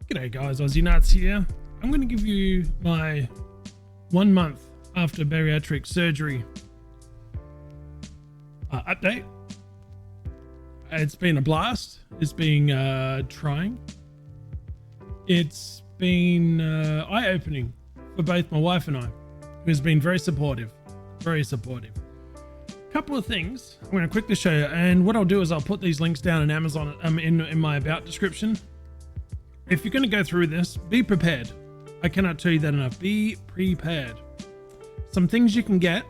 G'day guys, Aussienutz here. I'm going to give you my 1 month after bariatric surgery update. It's been a blast. It's been trying. It's been eye-opening for both my wife and I, who's been very supportive. Very supportive. Couple of things I'm going to quickly show you, and what I'll do is I'll put these links down in Amazon in my about description. If you're going to go through this, be prepared. I cannot tell you that enough. Be prepared. Some things you can get.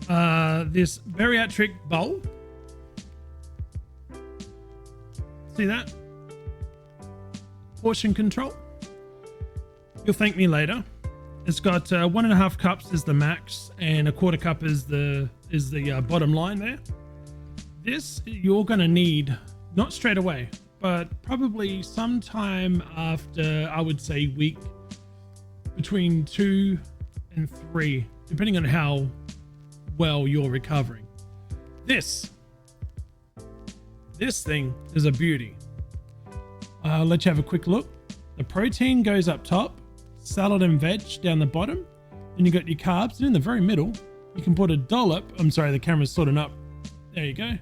This bariatric bowl. See that? Portion control. You'll thank me later. It's got 1.5 cups is the max, and 1/4 cup is the bottom line there. This you're going to need not straight away, but probably sometime after, I would say, week between 2 and 3, depending on how well you're recovering. This thing is a beauty. I'll let you have a quick look. The protein goes up top, salad and veg down the bottom, and you got your carbs, and in the very middle you can put a dollop. I'm sorry, the camera's sorting up. There you go.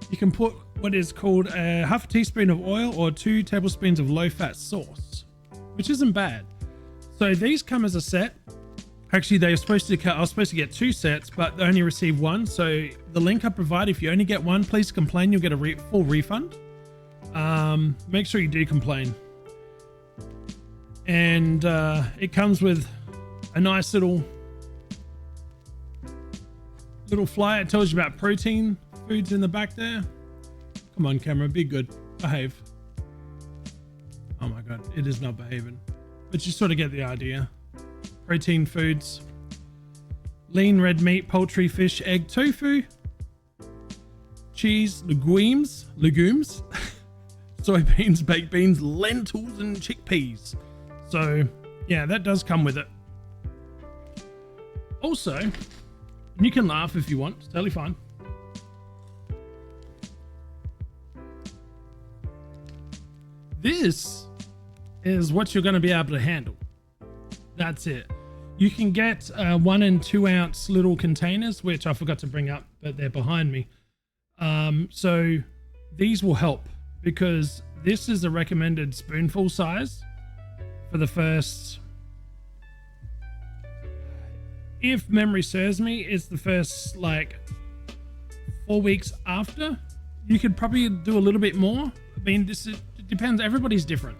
You can put what is called a 1/2 teaspoon of oil or 2 tablespoons of low-fat sauce, which isn't bad. So these come as a set. Actually, I was supposed to get 2 sets, but I only received 1. So the link I provide, if you only get 1, please complain. You'll get a full refund. Make sure you do complain. And it comes with a nice little flyer. It tells you about protein foods in the back there. Come on, camera, be good, behave. Oh my god, it is not behaving, but you sort of get the idea. Protein foods: lean red meat, poultry, fish, egg, tofu, cheese, legumes soybeans, baked beans, lentils, and chickpeas. So yeah, that does come with it. Also, and you can laugh if you want, it's totally fine. This is what you're going to be able to handle. That's it. You can get 1 and 2 ounce little containers, which I forgot to bring up, but they're behind me. So these will help, because this is a recommended spoonful size for the first, if memory serves me, it's the first like 4 weeks after. You could probably do a little bit more. I mean, it depends. Everybody's different.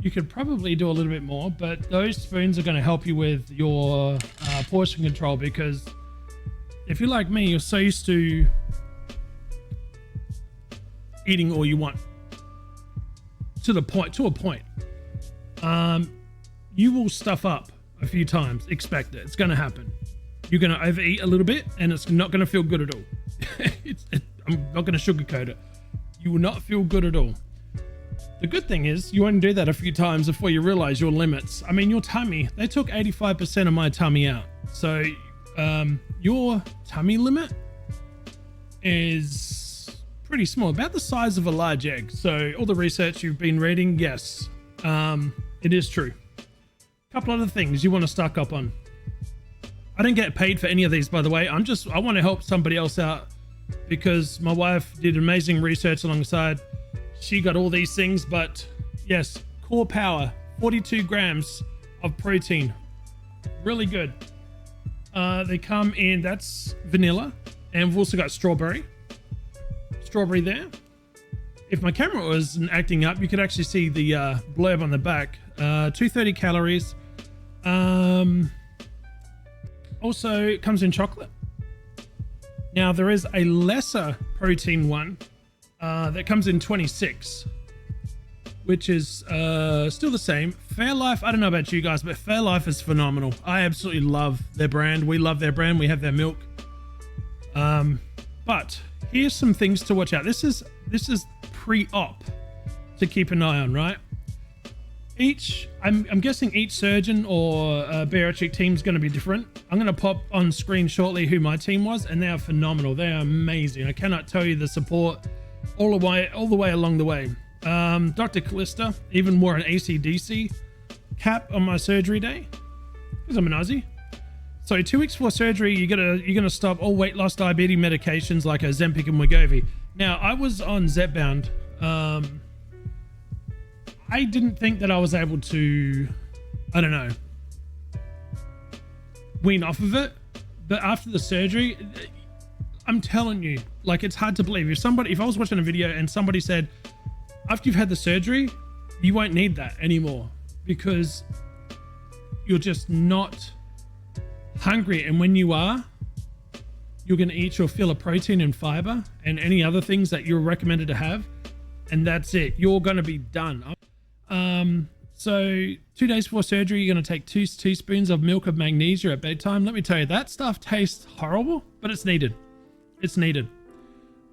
You could probably do a little bit more, but those spoons are going to help you with your portion control, because if you're like me, you're so used to eating all you want to a point. You will stuff up a few times. Expect it. It's going to happen. You're going to overeat a little bit, and it's not going to feel good at all. I'm not going to sugarcoat it. You will not feel good at all. The good thing is you only do that a few times before you realize your limits. I mean, your tummy, they took 85% of my tummy out. So your tummy limit is pretty small, about the size of a large egg. So all the research you've been reading, yes, it is true. A couple other things you want to stock up on. I don't get paid for any of these, by the way. I want to help somebody else out, because my wife did amazing research alongside. She got all these things, but yes, Core Power, 42 grams of protein. Really good. They come in, that's vanilla, and we've also got strawberry there. If my camera wasn't acting up, you could actually see the blurb on the back. 230 calories. Also, it comes in chocolate. Now, there is a lesser protein one that comes in 26, which is still the same. Fairlife, I don't know about you guys, but Fairlife is phenomenal. I absolutely love their brand. We love their brand. We have their milk. But here's some things to watch out. This is pre-op to keep an eye on, right? I'm guessing each surgeon or bariatric team is going to be different. I'm going to pop on screen shortly who my team was, and they are phenomenal. They are amazing. I cannot tell you the support all the way along the way. Dr. Callista even wore an AC/DC cap on my surgery day because I'm an Aussie. So 2 weeks before surgery, you're gonna stop all weight loss diabetes medications like Ozempic and Wegovy. Now, I was on Zepbound. I didn't think that I was able to, I don't know, wean off of it. But after the surgery, I'm telling you, like, it's hard to believe. If I was watching a video and somebody said, after you've had the surgery, you won't need that anymore because you're just not hungry. And when you are, you're going to eat your fill of protein and fiber and any other things that you're recommended to have. And that's it. You're going to be done. So 2 days before surgery, you're going to take 2 teaspoons of milk of magnesia at bedtime. Let me tell you, that stuff tastes horrible, but it's needed. It's needed.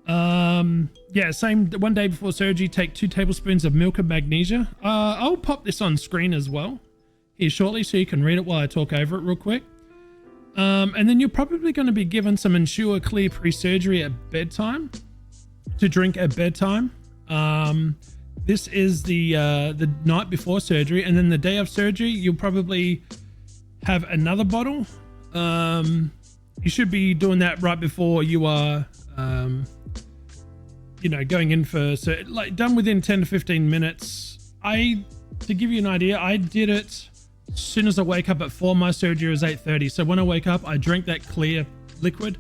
Yeah, same 1 day before surgery, take 2 tablespoons of milk of magnesia. I'll pop this on screen as well here shortly so you can read it while I talk over it real quick. And then you're probably going to be given some Ensure Clear pre-surgery at bedtime to drink at bedtime. This is the night before surgery, and then the day of surgery, you'll probably have another bottle. You should be doing that right before you are, going in for, so like done within 10 to 15 minutes. To give you an idea, I did it as soon as I wake up at 4. My surgery was 8:30. So when I wake up, I drink that clear liquid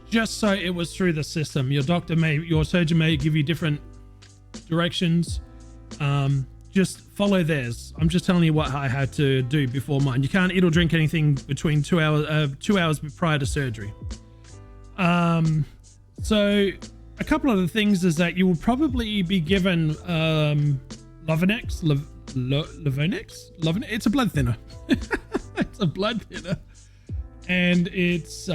just so it was through the system. Your surgeon may give you different directions. Just follow theirs. I'm just telling you what I had to do before mine. You can't eat or drink anything between 2 hours prior to surgery. So a couple of the things is that you will probably be given Lovinex. It's a blood thinner. It's a blood thinner, and it's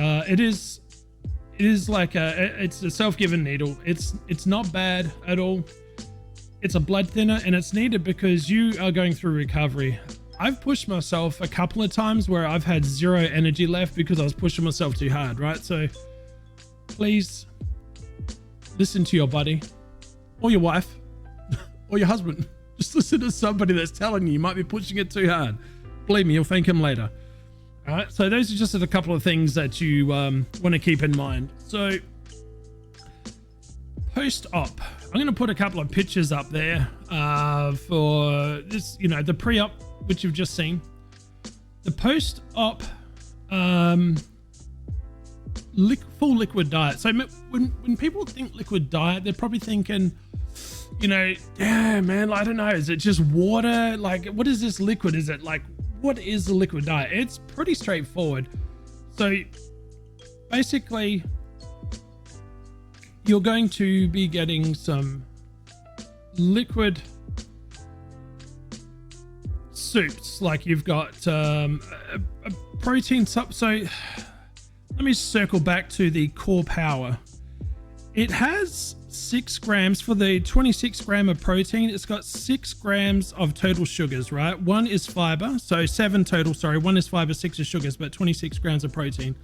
like it's a self-given needle. It's not bad at all. It's a blood thinner, and it's needed because you are going through recovery. I've pushed myself a couple of times where I've had zero energy left because I was pushing myself too hard, right? So please listen to your body or your wife or your husband. Just listen to somebody that's telling you might be pushing it too hard. Believe me, you'll thank him later. All right, so those are just a couple of things that you want to keep in mind. So post-op, I'm going to put a couple of pictures up there for this, the pre-op, which you've just seen. The post-op full liquid diet. So when people think liquid diet, they're probably thinking, yeah, man, I don't know. Is it just water? Like, what is this liquid? Is it like, what is the liquid diet? It's pretty straightforward. So basically, you're going to be getting some liquid soups. Like you've got a protein sub. So let me circle back to the core power. It has 6 grams for the 26 gram of protein. It's got 6 grams of total sugars, right? 1 is fiber. So 7 total, sorry. 1 is fiber, 6 is sugars, but 26 grams of protein.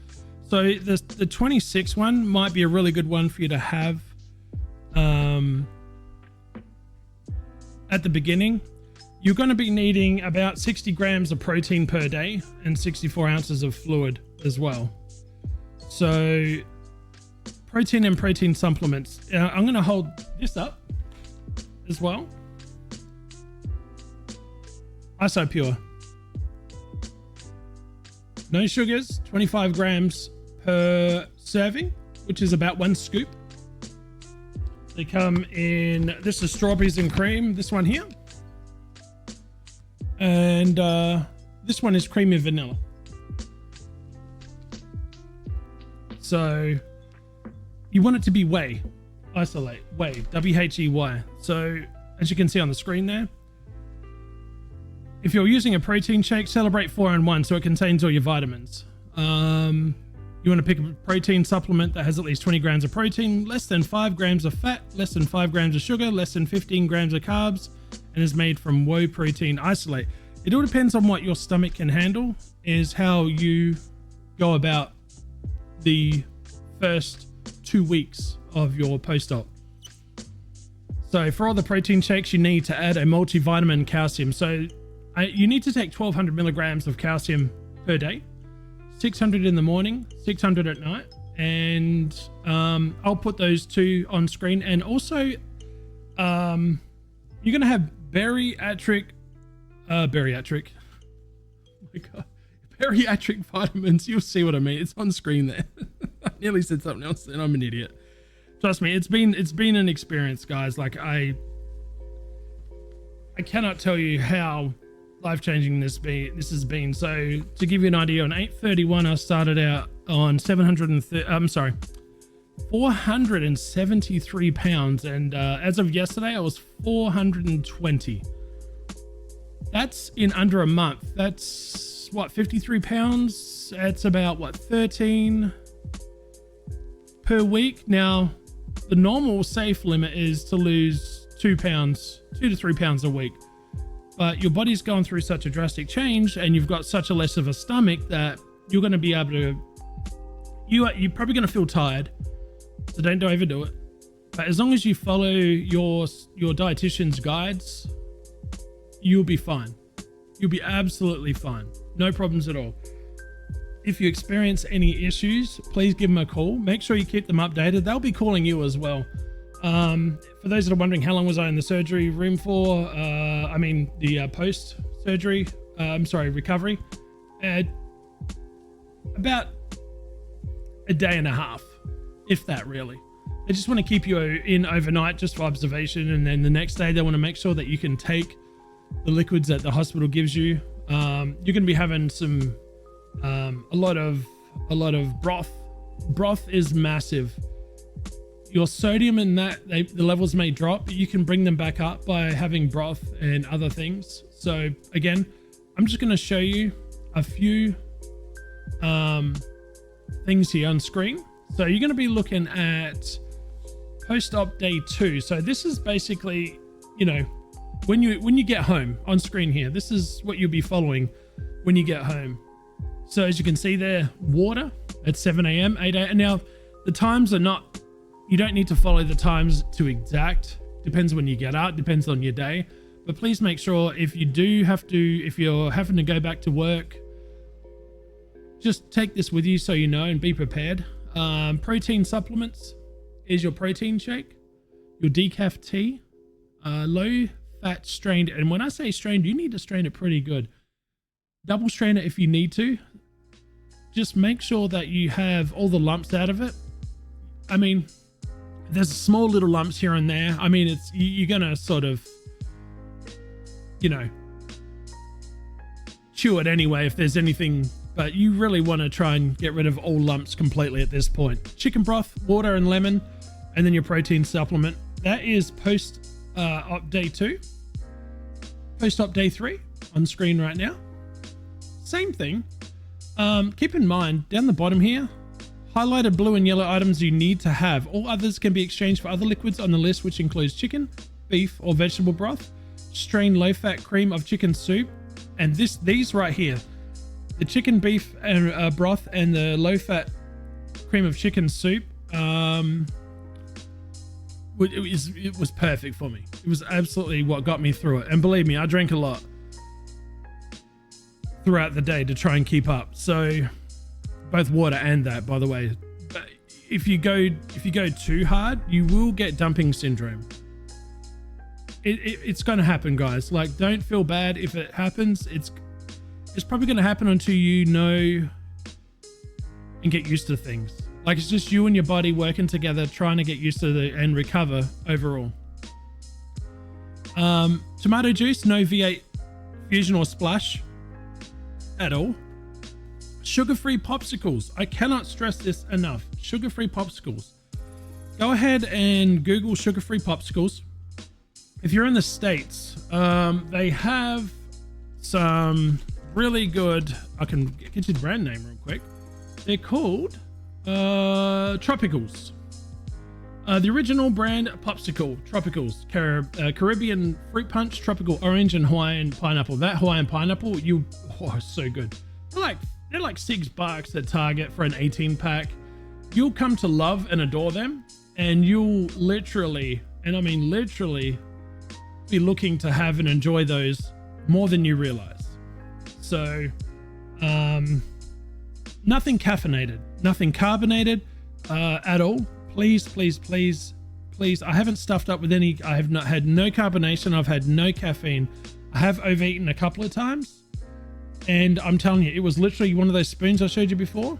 So the 26 one might be a really good one for you to have at the beginning. You're going to be needing about 60 grams of protein per day and 64 ounces of fluid as well. So protein and protein supplements. I'm going to hold this up as well. IsoPure. No sugars, 25 grams per serving, which is about 1 scoop. They come in, this is strawberries and cream, this one here. And this one is creamy vanilla. So you want it to be whey, isolate, whey, W-H-E-Y. So as you can see on the screen there, if you're using a protein shake, celebrate 4-in-1, so it contains all your vitamins. You want to pick a protein supplement that has at least 20 grams of protein, less than 5 grams of fat, less than 5 grams of sugar, less than 15 grams of carbs, and is made from whey protein isolate. It all depends on what your stomach can handle, is how you go about the first 2 weeks of your post-op. So for all the protein shakes, you need to add a multivitamin calcium. So you need to take 1200 milligrams of calcium per day, 600 in the morning, 600 at night. And I'll put those two on screen. And also you're going to have bariatric oh my God, bariatric vitamins. You'll see what I mean. It's on screen there. I nearly said something else and I'm an idiot. Trust me, it's been an experience, guys. Like I cannot tell you how life-changing this has been. So to give you an idea, on 8/31 I started out on 473 pounds, and as of yesterday I was 420. That's in under a month. That's what, 53 pounds. That's about what, 13 per week. Now the normal safe limit is to lose 2 to 3 pounds a week, but your body's going through such a drastic change and you've got such a less of a stomach that you're going to be able to, you're probably going to feel tired, so don't overdo it. But as long as you follow your dietitian's guides, you'll be fine. You'll be absolutely fine. No problems at all. If you experience any issues, please give them a call. Make sure you keep them updated. They'll be calling you as well. For those that are wondering, how long was I in the surgery room for? The post-surgery, recovery. About a day and a half, if that really. They just want to keep you in overnight just for observation, and then the next day they want to make sure that you can take the liquids that the hospital gives you. You're going to be having some a lot of broth. Broth is massive. Your sodium in that, the levels may drop, but you can bring them back up by having broth and other things. So again, I'm just going to show you a few things here on screen. So you're going to be looking at post-op day 2. So this is basically, when you get home on screen here, this is what you'll be following when you get home. So as you can see there, water at 7 a.m., 8 a.m. Now the times are not, you don't need to follow the times to exact. Depends when you get out, depends on your day. But please make sure if you're having to go back to work, just take this with you so you know and be prepared. Protein supplements is your protein shake, your decaf tea, low fat strained. And when I say strained, you need to strain it pretty good. Double strain it if you need to. Just make sure that you have all the lumps out of it. I mean, there's small little lumps here and there. I mean, you're gonna sort of, chew it anyway if there's anything, but you really want to try and get rid of all lumps completely at this point. Chicken broth, water and lemon, and then your protein supplement. That is post-op day 2. Post-op day 3 on screen right now. Same thing. Keep in mind, down the bottom here, highlighted blue and yellow items you need to have. All others can be exchanged for other liquids on the list, which includes chicken, beef, or vegetable broth, strained low-fat cream of chicken soup, and these right here, the chicken, beef, and broth, and the low-fat cream of chicken soup. It was perfect for me. It was absolutely what got me through it. And believe me, I drank a lot throughout the day to try and keep up. So both water and that, by the way. But if you go too hard, you will get dumping syndrome. It's going to happen, guys. Like, don't feel bad if it happens. It's probably going to happen until you know and get used to things. Like, it's just you and your body working together, trying to get used to and recover overall. Tomato juice, no V8 fusion or splash at all. Sugar-free popsicles. I cannot stress this enough. Sugar-free popsicles. Go ahead and Google sugar-free popsicles. If you're in the States, they have some really good, I can get you the brand name real quick. They're called Tropicals. The original brand Popsicle, Tropicals, Caribbean Fruit Punch, Tropical Orange, and Hawaiian Pineapple. That Hawaiian Pineapple, so good. They're like $6 at Target for an 18 pack. You'll come to love and adore them, and you'll literally And I mean, literally be looking to have and enjoy those more than you realize. So, nothing caffeinated, nothing carbonated, at all. Please, please, please, please. I haven't stuffed up with any. I have not had no carbonation. I've had no caffeine. I have overeaten a couple of times, and I'm telling you, it was literally one of those spoons I showed you before.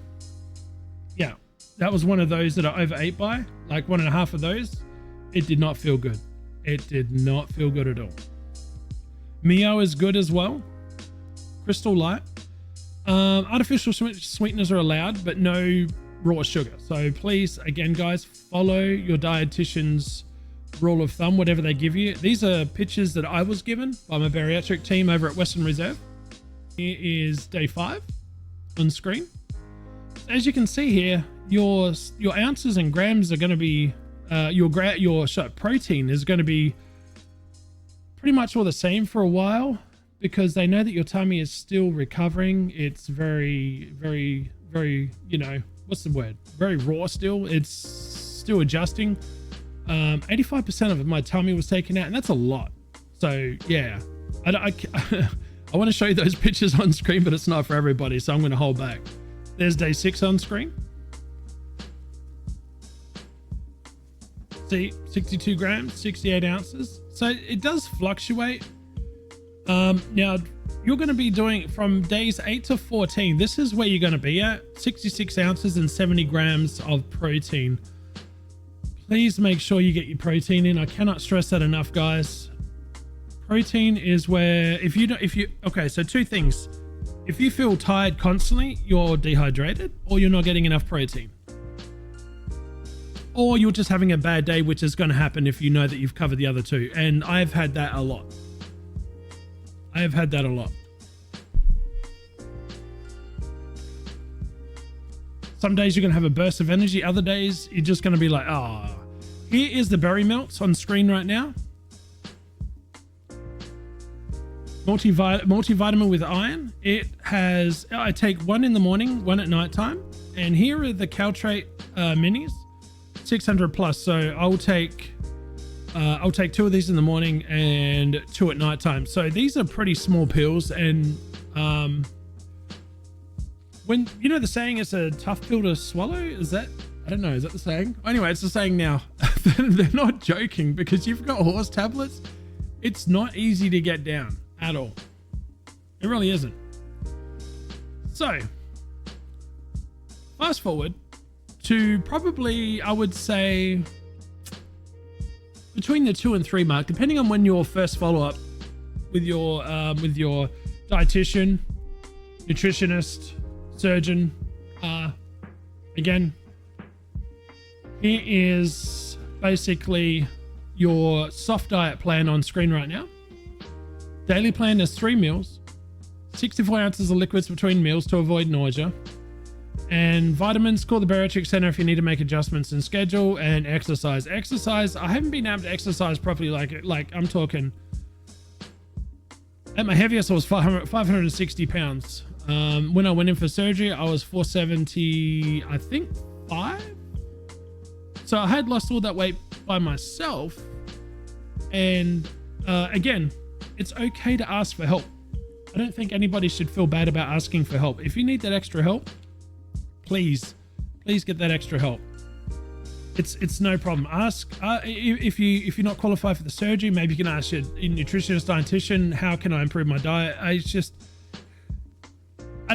Yeah, that was one of those that I overate by, like 1.5 of those. It did not feel good. It did not feel good at all. Mio is good as well. Crystal Light. Artificial sweeteners are allowed, but no raw sugar. So please, again, guys, follow your dietitian's rule of thumb, whatever they give you. These are pictures that I was given by my bariatric team over at Western Reserve. Here is day 5 on screen. As you can see here, your ounces and grams are going to be your protein is going to be pretty much all the same for a while, because they know that your tummy is still recovering. It's very, very, very, you know, what's the word? Very raw still. It's still adjusting. 85% of my tummy was taken out, and that's a lot. So yeah, I want to show you those pictures on screen, but it's not for everybody, so I'm going to hold back. There's day 6 on screen. See, 62 grams, 68 ounces. So it does fluctuate. Now you're going to be doing from days 8 to 14. This is where you're going to be at 66 ounces and 70 grams of protein. Please make sure you get your protein in. I cannot stress that enough, guys. Protein is where okay, so 2 things. If you feel tired constantly, you're dehydrated, or you're not getting enough protein, or you're just having a bad day, which is going to happen if you know that you've covered the other 2. And I've had that a lot. I have had that a lot. Some days you're going to have a burst of energy. Other days you're just going to be like, ah. Oh. Here is the berry melts on screen right now. Multivitamin with iron. It has, I take 1 in the morning, 1 at nighttime. And here are the Caltrate minis, 600 plus. So I'll take 2 of these in the morning and 2 at nighttime. So these are pretty small pills. And when, you know, the saying, it's a tough pill to swallow. Is that, I don't know, is that the saying? Anyway, it's the saying now. They're not joking, because you've got horse tablets. It's not easy to get down at all. It really isn't. So fast forward to probably, I would say, between the 2 and 3 mark, depending on when your first follow-up with your dietitian, nutritionist, surgeon. Again, here is basically your soft diet plan on screen right now. Daily plan is 3 meals, 64 ounces of liquids between meals to avoid nausea, and vitamins. Call the Bariatric Center if you need to make adjustments in schedule, and exercise. I haven't been able to exercise properly. Like I'm talking, at my heaviest I was 560 pounds. When I went in for surgery, I was 470, I think 5. So I had lost all that weight by myself. And again, it's okay to ask for help. I don't think anybody should feel bad about asking for help. If you need that extra help, please get that extra help. It's no problem. Ask if you're not qualified for the surgery, maybe you can ask your nutritionist, dietitian, how can I improve my diet? I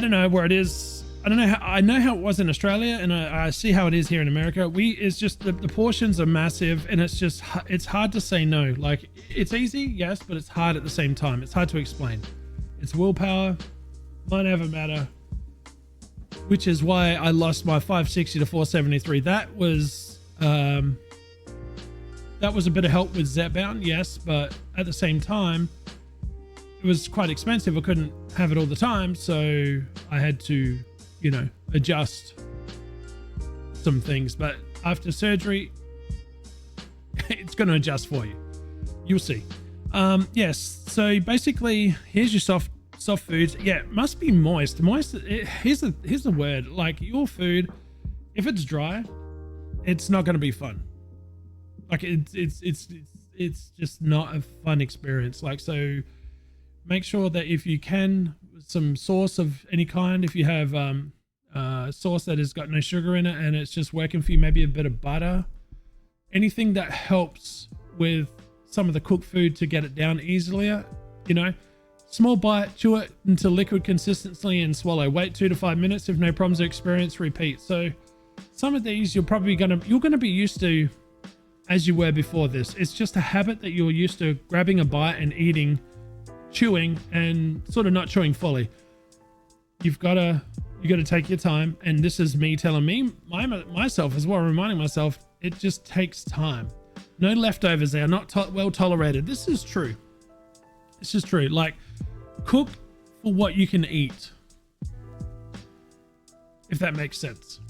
don't know where it is. I know how it was in Australia, and I see how it is here in America. It's just the portions are massive, and it's hard to say no. Like, it's easy, yes, but it's hard at the same time. It's hard to explain. It's willpower, might never matter, which is why I lost my 560 to 473. That was a bit of help with Zepbound, yes, but at the same time, it was quite expensive. I couldn't have it all the time, so I had to, adjust some things. But after surgery, it's going to adjust for you. You'll see. Yes. So basically, here's your soft foods. Yeah, it must be moist. Here's the word. Like, your food, if it's dry, it's not going to be fun. Like, it's it's just not a fun experience. Like, so make sure that if you can, some sauce of any kind, if you have sauce that has got no sugar in it and it's just working for you, maybe a bit of butter, anything that helps with some of the cooked food to get it down easily, you know. Small bite, chew it into liquid consistency and swallow. Wait 2 to 5 minutes. If no problems are experienced, repeat. So some of these you're gonna be used to as you were before this. It's just a habit that you're used to, grabbing a bite and eating, chewing, and sort of not chewing fully. You gotta take your time, and this is me telling myself as well, reminding myself, it just takes time. No leftovers. They are not well tolerated. This is true. This is true. Like, cook for what you can eat, if that makes sense.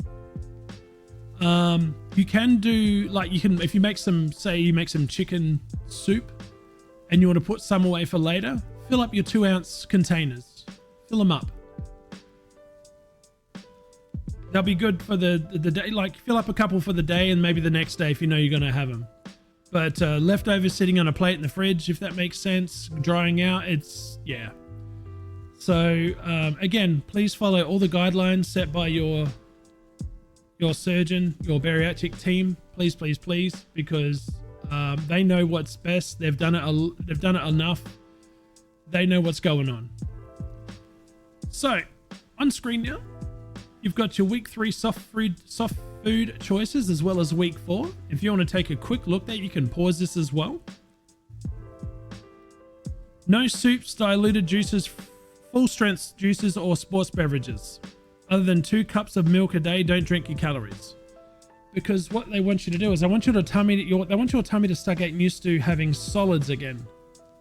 You can do, like, if you make some chicken soup and you want to put some away for later, fill up your 2-ounce containers, fill them up. They'll be good for the day. Like, fill up a couple for the day and maybe the next day if you know you're going to have them. But leftovers sitting on a plate in the fridge, if that makes sense, drying out, yeah. So again, please follow all the guidelines set by your surgeon, your bariatric team, please, because they know what's best. They've done it enough. They know what's going on. So on screen now, you've got your week 3 soft food choices as well as week 4. If you want to take a quick look there, you can pause this as well. No soups, diluted juices, full strength juices, or sports beverages. Other than 2 cups of milk a day, don't drink your calories. Because what they want you to do is they want your tummy to start getting used to having solids again.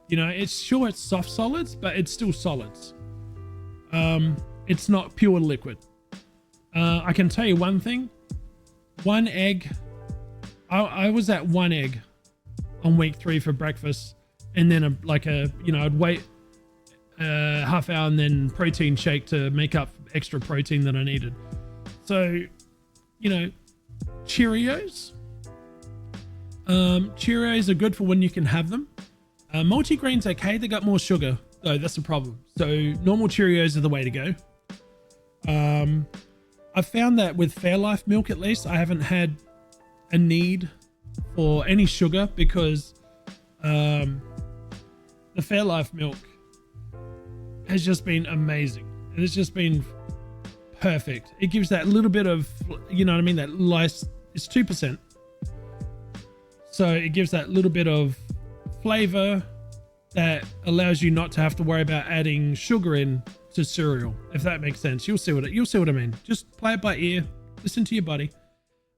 You know, it's soft solids, but it's still solids. It's not pure liquid. I can tell you one thing. 1 egg. I was at 1 egg on week 3 for breakfast, and then I'd wait a half hour and then protein shake to make up extra protein that I needed. So, you know, Cheerios. Cheerios are good for when you can have them. Multigrain's okay. They got more sugar though. That's the problem. So normal Cheerios are the way to go. I found that with Fairlife Milk, at least, I haven't had a need for any sugar because the Fairlife Milk has just been amazing. It has just been perfect. It gives that little bit of, you know what I mean, that lice. It's 2%. So it gives that little bit of flavor that allows you not to have to worry about adding sugar in to cereal, if that makes sense. You'll see what I mean. Just play it by ear, listen to your body.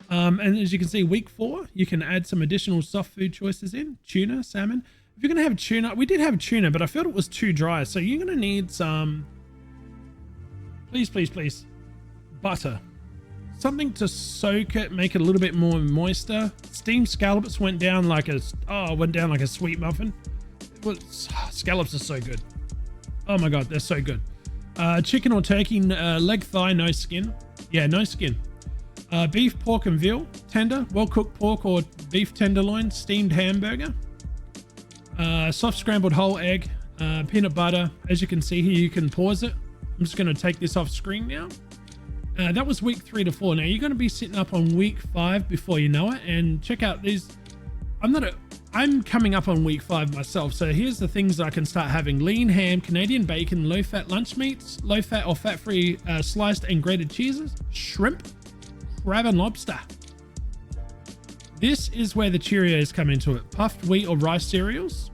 And as you can see, week 4, you can add some additional soft food choices in: tuna, salmon. If you're gonna have tuna, we did have tuna, but I felt it was too dry, so you're gonna need some, please, butter, something to soak it, make it a little bit more moister. Steamed scallops went down like a sweet muffin. Scallops are so good. Oh my god, they're so good. Chicken or turkey leg thigh, no skin. Yeah, no skin. Beef, pork, and veal tender, well cooked pork or beef tenderloin, steamed hamburger. Soft scrambled whole egg, peanut butter. As you can see here, you can pause it. I'm just going to take this off screen now. That was week 3 to 4. Now you're going to be sitting up on week 5 before you know it. And check out these. I'm coming up on week 5 myself. So here's the things that I can start having: lean ham, Canadian bacon, low fat lunch meats, low fat or fat free sliced and grated cheeses, shrimp, crab and lobster. This is where the Cheerios come into it. Puffed wheat or rice cereals.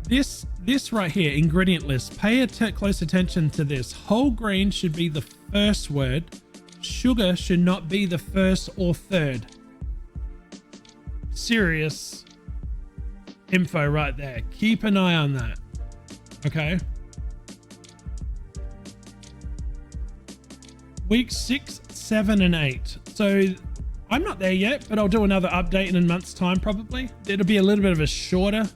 This right here, ingredient list. Pay close attention to this. Whole grain should be the first word. Sugar should not be the first or third. Serious info right there. Keep an eye on that. Okay. Week 6, 7, and 8. So I'm not there yet, but I'll do another update in a month's time probably. It'll be a little bit of a shorter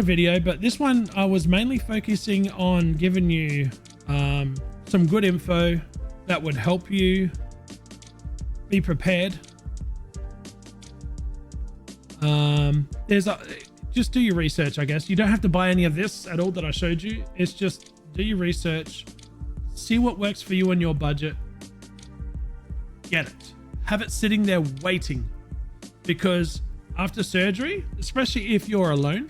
video, but this one I was mainly focusing on giving you some good info that would help you be prepared Just do your research, I guess. You don't have to buy any of this at all that I showed you. It's just do your research, see what works for you and your budget, get it, have it sitting there waiting, because after surgery, especially if you're alone,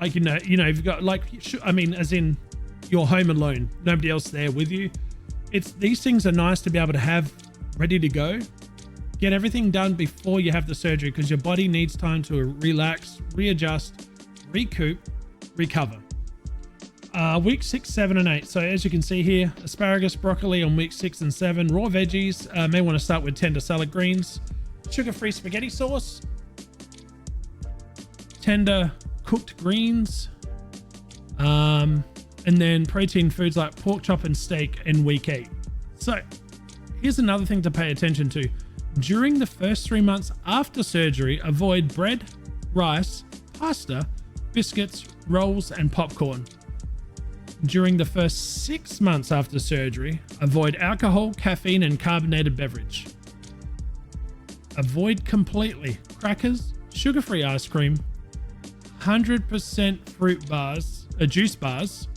like, you've got, like, I mean, as in you're home alone, nobody else there with you. These things are nice to be able to have ready to go. Get everything done before you have the surgery, because your body needs time to relax, readjust, recoup, recover. Week 6, 7, and 8. So as you can see here, asparagus, broccoli on week 6 and 7, raw veggies. May want to start with tender salad greens, sugar-free spaghetti sauce, tender cooked greens, and then protein foods like pork chop and steak in week 8. So here's another thing to pay attention to. During the first 3 months after surgery, avoid bread, rice, pasta, biscuits, rolls, and popcorn. During the first 6 months after surgery, avoid alcohol, caffeine, and carbonated beverage. Avoid completely crackers, sugar-free ice cream, 100% fruit bars, juice bars,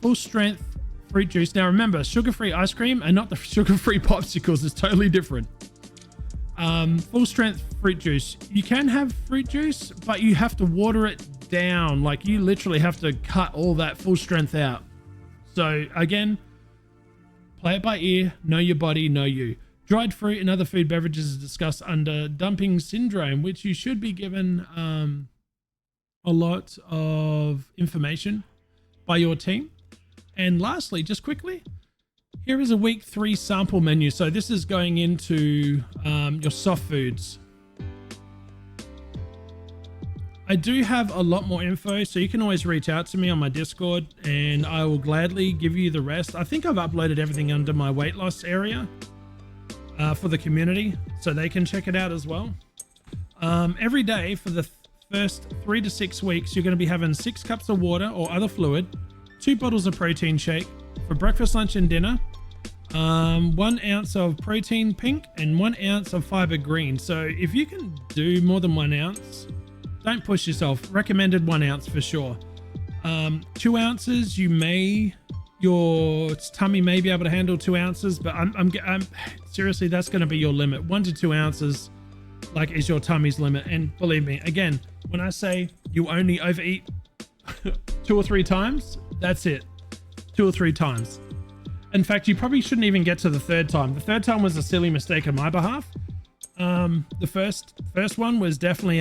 full-strength fruit juice. Now remember, sugar-free ice cream and not the sugar-free popsicles is totally different. Full strength fruit juice. You can have fruit juice, but you have to water it down. Like, you literally have to cut all that full strength out. So again, play it by ear, know your body, know you. Dried fruit and other food beverages is discussed under dumping syndrome, which you should be given a lot of information by your team. And lastly, just quickly, here is a week 3 sample menu. So this is going into your soft foods. I do have a lot more info, so you can always reach out to me on my Discord and I will gladly give you the rest. I think I've uploaded everything under my weight loss area for the community, so they can check it out as well. Every day for the first 3 to 6 weeks, you're going to be having 6 cups of water or other fluid, 2 bottles of protein shake for breakfast, lunch, and dinner. 1 ounce of protein pink and 1 ounce of fiber green. So if you can do more than 1 ounce, don't push yourself. Recommended 1 ounce for sure. 2 ounces, your tummy may be able to handle 2 ounces, but I'm seriously, that's going to be your limit. 1 to 2 ounces is your tummy's limit. And believe me, again, when I say you only overeat 2 or 3 times, that's it. 2 or 3 times. In fact, you probably shouldn't even get to the 3rd time. The 3rd time was a silly mistake on my behalf. The first one was definitely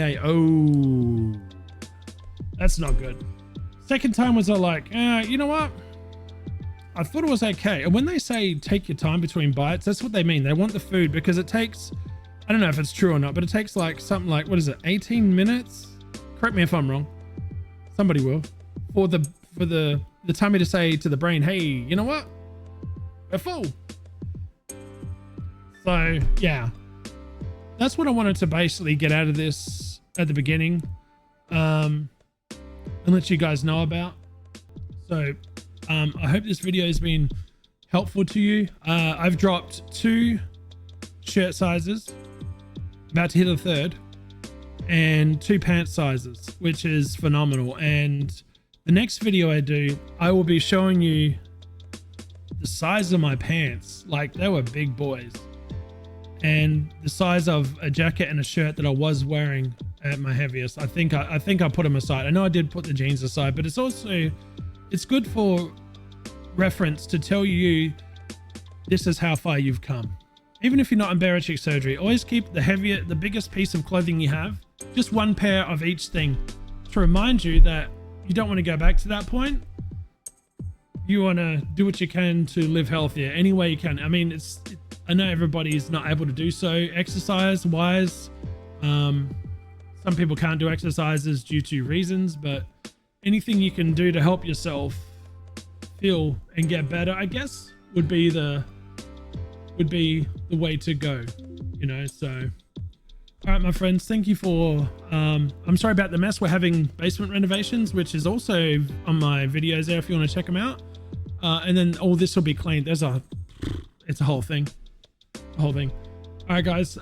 that's not good. 2nd time was you know what? I thought it was okay. And when they say take your time between bites, that's what they mean. They want the food, because it takes, I don't know if it's true or not, but it takes something like, what is it, 18 minutes? Correct me if I'm wrong. Somebody will. For the tummy to say to the brain, hey, you know what? We're full. So yeah, that's what I wanted to basically get out of this at the beginning, and let you guys know about. So I hope this video has been helpful to you. I've dropped 2 shirt sizes, about to hit a 3rd, and 2 pant sizes, which is phenomenal. And the next video I do, I will be showing you the size of my pants. They were big boys, and the size of a jacket and a shirt that I was wearing at my heaviest. I think I put them aside. I know I did put the jeans aside, but it's good for reference to tell you this is how far you've come. Even if you're not in bariatric surgery, always keep the biggest piece of clothing you have, just 1 pair of each thing, to remind you that you don't want to go back to that point. You want to do what you can to live healthier any way you can. I mean, I know everybody is not able to do so exercise wise. Some people can't do exercises due to reasons, but anything you can do to help yourself feel and get better, I guess, would be the way to go, so. All right, my friends, thank you for, I'm sorry about the mess. We're having basement renovations, which is also on my videos there if you want to check them out. And then all this will be cleaned. It's a whole thing. All right, guys.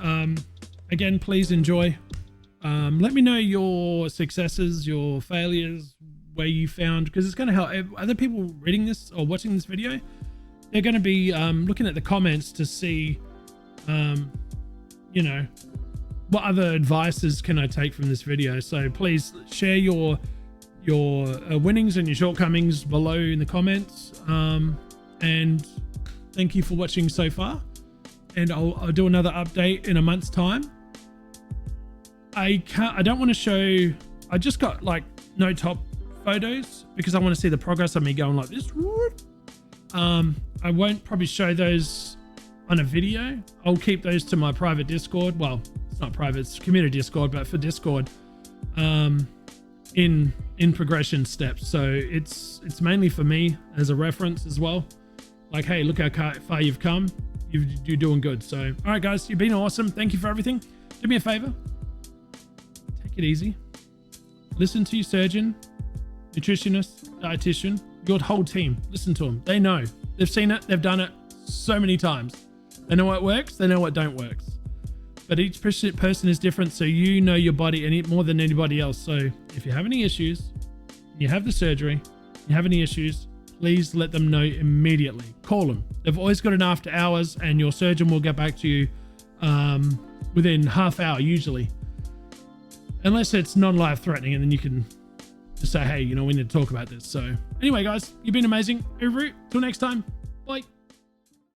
Again, please enjoy Let me know your successes, your failures, where you found, because it's going to help other people reading this or watching this video. They're going to be looking at the comments to see, you know, what other advices can I take from this video. So please share your winnings and your shortcomings below in the comments. And thank you for watching so far. And I'll do another update in a month's time. I don't want to show, I just got like no top photos because I want to see the progress of me going like this. I won't probably show those on a video. I'll keep those to my private Discord. Well, it's not private, it's community Discord, but for Discord, in progression steps. So it's mainly for me as a reference as well. Like, hey, look how far you've come. You're doing good. So, all right, guys, you've been awesome. Thank you for everything. Do me a favor. Take it easy. Listen to your surgeon, nutritionist, dietitian, your whole team. Listen to them. They know. They've seen it. They've done it so many times. They know what works. They know what don't works. But each person is different, so you know your body and more than anybody else. So if you have any issues, you have the surgery, you have any issues, please let them know immediately. Call them. They've always got an after hours, and your surgeon will get back to you within half hour usually. Unless it's non-life threatening, and then you can just say, hey, you know, we need to talk about this. So anyway, guys, you've been amazing. Till next time.